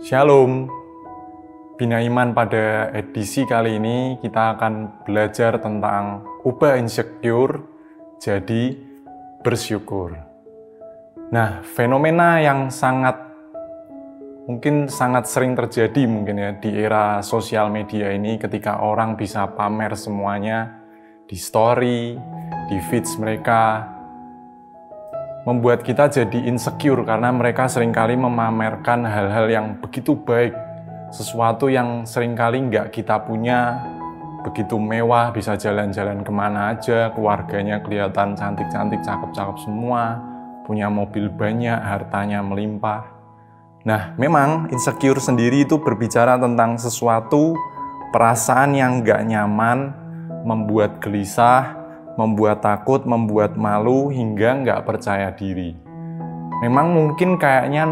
Shalom, Bina Iman pada edisi kali ini kita akan belajar tentang ubah insecure jadi bersyukur. Nah, fenomena yang mungkin sangat sering terjadi di era sosial media ini ketika orang bisa pamer semuanya di story, di feeds mereka, membuat kita jadi insecure karena mereka seringkali memamerkan hal-hal yang begitu baik, sesuatu yang seringkali nggak kita punya, begitu mewah, bisa jalan-jalan kemana aja, keluarganya kelihatan cantik-cantik, cakep-cakep semua, punya mobil banyak, hartanya melimpah. Nah, memang insecure sendiri itu berbicara tentang sesuatu perasaan yang nggak nyaman, membuat gelisah, membuat takut, membuat malu, hingga nggak percaya diri. Memang mungkin kayaknya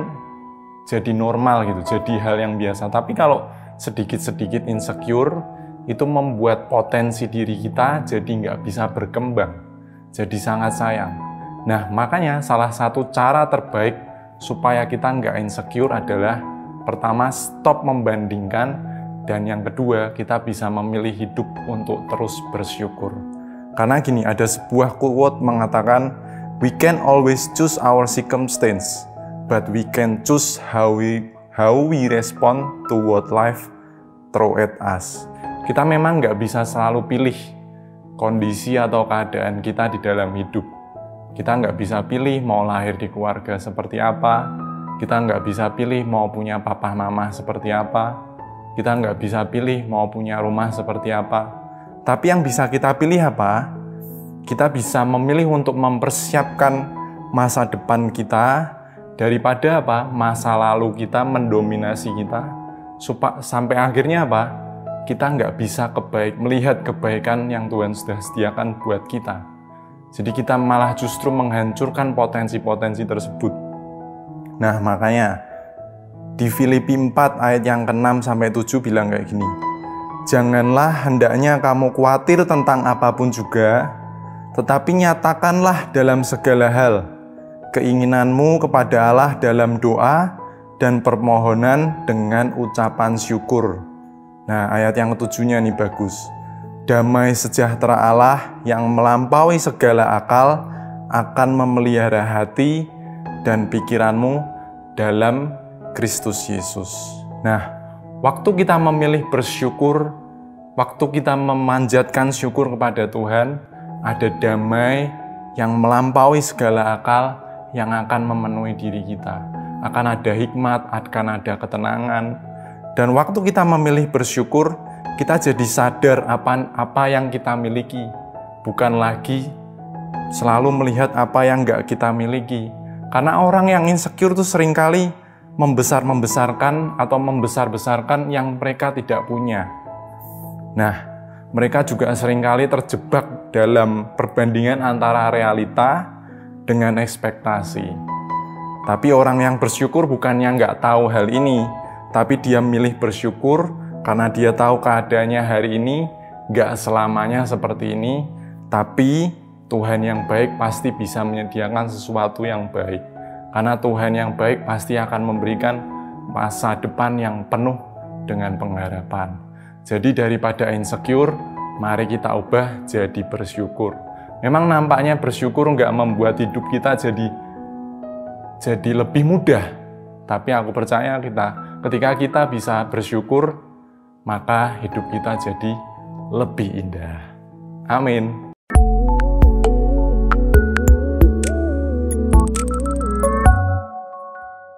jadi normal gitu, jadi hal yang biasa. Tapi kalau sedikit-sedikit insecure, itu membuat potensi diri kita jadi nggak bisa berkembang, jadi sangat sayang. Nah, makanya salah satu cara terbaik supaya kita nggak insecure adalah pertama, stop membandingkan, dan yang kedua, kita bisa memilih hidup untuk terus bersyukur. Karena gini, ada sebuah quote mengatakan, we can always choose our circumstance, but we can choose how we respond to what life throw at us. Kita memang nggak bisa selalu pilih kondisi atau keadaan kita di dalam hidup. Kita nggak bisa pilih mau lahir di keluarga seperti apa, kita nggak bisa pilih mau punya papa mama seperti apa, kita nggak bisa pilih mau punya rumah seperti apa. Tapi yang bisa kita pilih apa? Kita bisa memilih untuk mempersiapkan masa depan kita daripada masa lalu kita mendominasi kita, sampai akhirnya kita nggak bisa melihat kebaikan yang Tuhan sudah sediakan buat kita. Jadi kita malah justru menghancurkan potensi-potensi tersebut. Nah, makanya di Filipi 4 ayat yang ke-6 sampai 7 bilang kayak gini. Janganlah hendaknya kamu khawatir tentang apapun juga, tetapi nyatakanlah dalam segala hal keinginanmu kepada Allah dalam doa dan permohonan dengan ucapan syukur. Nah, ayat yang ketujuhnya nih bagus. Damai sejahtera Allah yang melampaui segala akal akan memelihara hati dan pikiranmu dalam Kristus Yesus. Nah, waktu kita memilih bersyukur, waktu kita memanjatkan syukur kepada Tuhan, ada damai yang melampaui segala akal yang akan memenuhi diri kita. Akan ada hikmat, akan ada ketenangan. Dan waktu kita memilih bersyukur, kita jadi sadar apa yang kita miliki. Bukan lagi selalu melihat apa yang nggak kita miliki. Karena orang yang insecure itu seringkali membesar-besarkan yang mereka tidak punya. Nah, mereka juga seringkali terjebak dalam perbandingan antara realita dengan ekspektasi. Tapi orang yang bersyukur bukannya nggak tahu hal ini, tapi dia milih bersyukur karena dia tahu keadaannya hari ini nggak selamanya seperti ini, tapi Tuhan yang baik pasti bisa menyediakan sesuatu yang baik. Karena Tuhan yang baik pasti akan memberikan masa depan yang penuh dengan pengharapan. Jadi daripada insecure, mari kita ubah jadi bersyukur. Memang nampaknya bersyukur nggak membuat hidup kita jadi lebih mudah. Tapi aku percaya ketika kita bisa bersyukur, maka hidup kita jadi lebih indah. Amin.